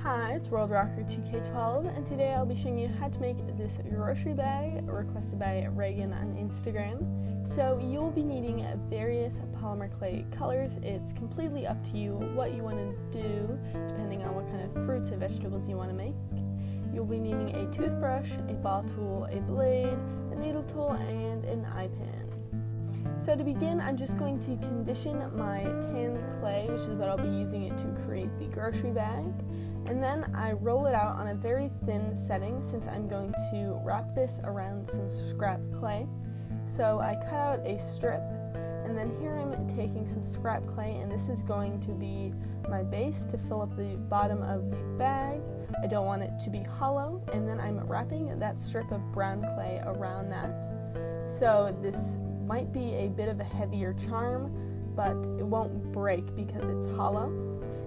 Hi, it's World Rocker 2K12, and today I'll be showing you how to make this grocery bag requested by Reagan on Instagram. So you'll be needing various polymer clay colors. It's completely up to you what you want to do, depending on what kind of fruits or vegetables you want to make. You'll be needing a toothbrush, a ball tool, a blade, a needle tool, and an eye pen. So to begin, I'm just going to condition my tan clay, which is what I'll be using it to create the grocery bag. And then I roll it out on a very thin setting since I'm going to wrap this around some scrap clay. So I cut out a strip, and then here I'm taking some scrap clay, and this is going to be my base to fill up the bottom of the bag. I don't want it to be hollow, and then I'm wrapping that strip of brown clay around that. So this might be a bit of a heavier charm, but it won't break because it's hollow.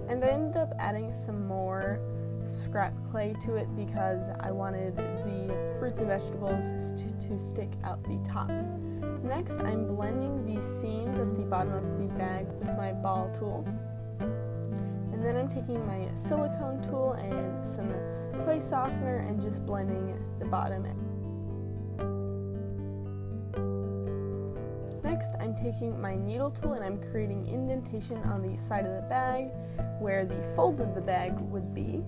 And I ended up adding some more scrap clay to it because I wanted the fruits and vegetables to stick out the top. Next, I'm blending the seams at the bottom of the bag with my ball tool. And then I'm taking my silicone tool and some clay softener and just blending the bottom. Next, I'm taking my needle tool and I'm creating indentation on the side of the bag where the folds of the bag would be.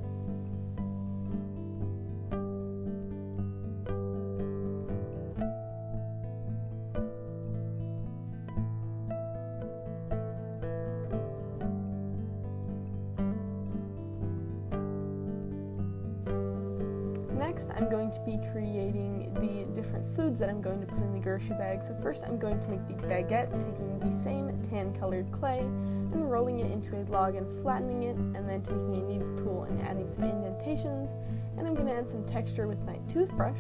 Next, I'm going to be creating the different foods that I'm going to put in the grocery bag. So first I'm going to make the baguette, taking the same tan colored clay and rolling it into a log and flattening it, and then taking a needle tool and adding some indentations. And I'm going to add some texture with my toothbrush.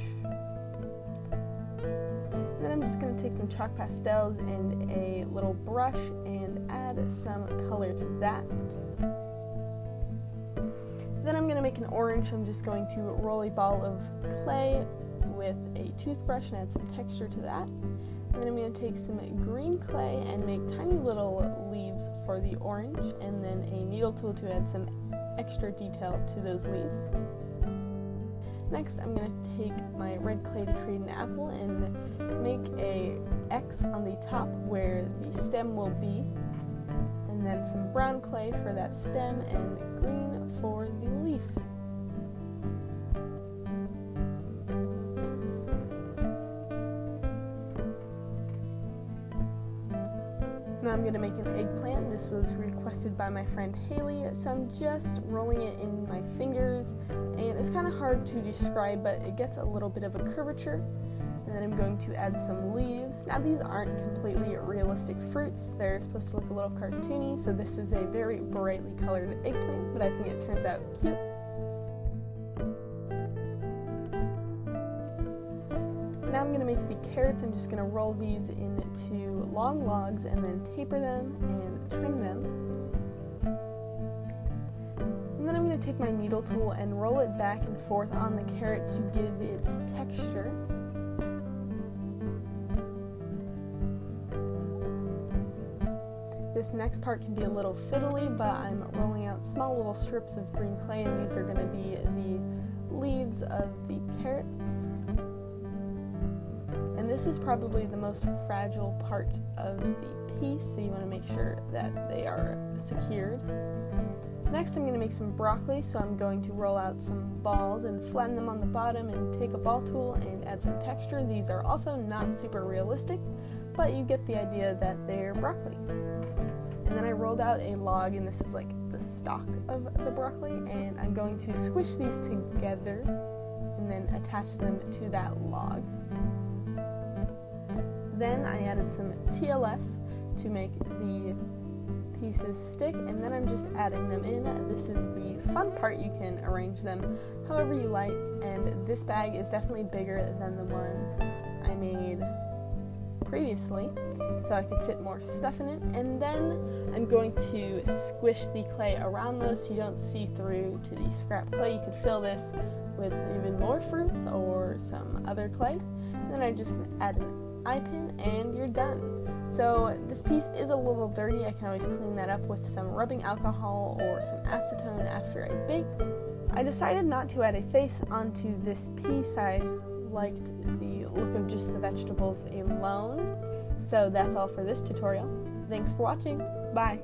And then I'm just going to take some chalk pastels and a little brush and add some color to that. Then I'm going to make an orange. I'm just going to roll a ball of clay with a toothbrush and add some texture to that. And then I'm going to take some green clay and make tiny little leaves for the orange, and then a needle tool to add some extra detail to those leaves. Next, I'm going to take my red clay to create an apple and make a X on the top where the stem will be, and then some brown clay for that stem and green for the leaf. Now I'm going to make an eggplant. This was requested by my friend Haley, so I'm just rolling it in my fingers, and it's kind of hard to describe, but it gets a little bit of a curvature. And then I'm going to add some leaves. Now these aren't completely realistic fruits. They're supposed to look a little cartoony, so this is a very brightly colored eggplant, but I think it turns out cute. Now I'm going to make the carrots. I'm just going to roll these into long logs and then taper them and trim them. And then I'm going to take my needle tool and roll it back and forth on the carrot to give its texture. This next part can be a little fiddly, but I'm rolling out small little strips of green clay, and these are going to be the leaves of the carrots. And this is probably the most fragile part of the piece, so you want to make sure that they are secured. Next, I'm going to make some broccoli, so I'm going to roll out some balls and flatten them on the bottom and take a ball tool and add some texture. These are also not super realistic, but you get the idea that they're broccoli. And then I rolled out a log, and this is like the stalk of the broccoli, and I'm going to squish these together and then attach them to that log. Then I added some TLS to make the pieces stick, and then I'm just adding them in. This is the fun part. You can arrange them however you like, and this bag is definitely bigger than the one I made previously, so I could fit more stuff in it. And then I'm going to squish the clay around those so you don't see through to the scrap clay. You could fill this with even more fruits or some other clay. And then I just add an eye pin and you're done. So this piece is a little dirty. I can always clean that up with some rubbing alcohol or some acetone after I bake. I decided not to add a face onto this piece. I liked the look of just the vegetables alone. So that's all for this tutorial. Thanks for watching. Bye.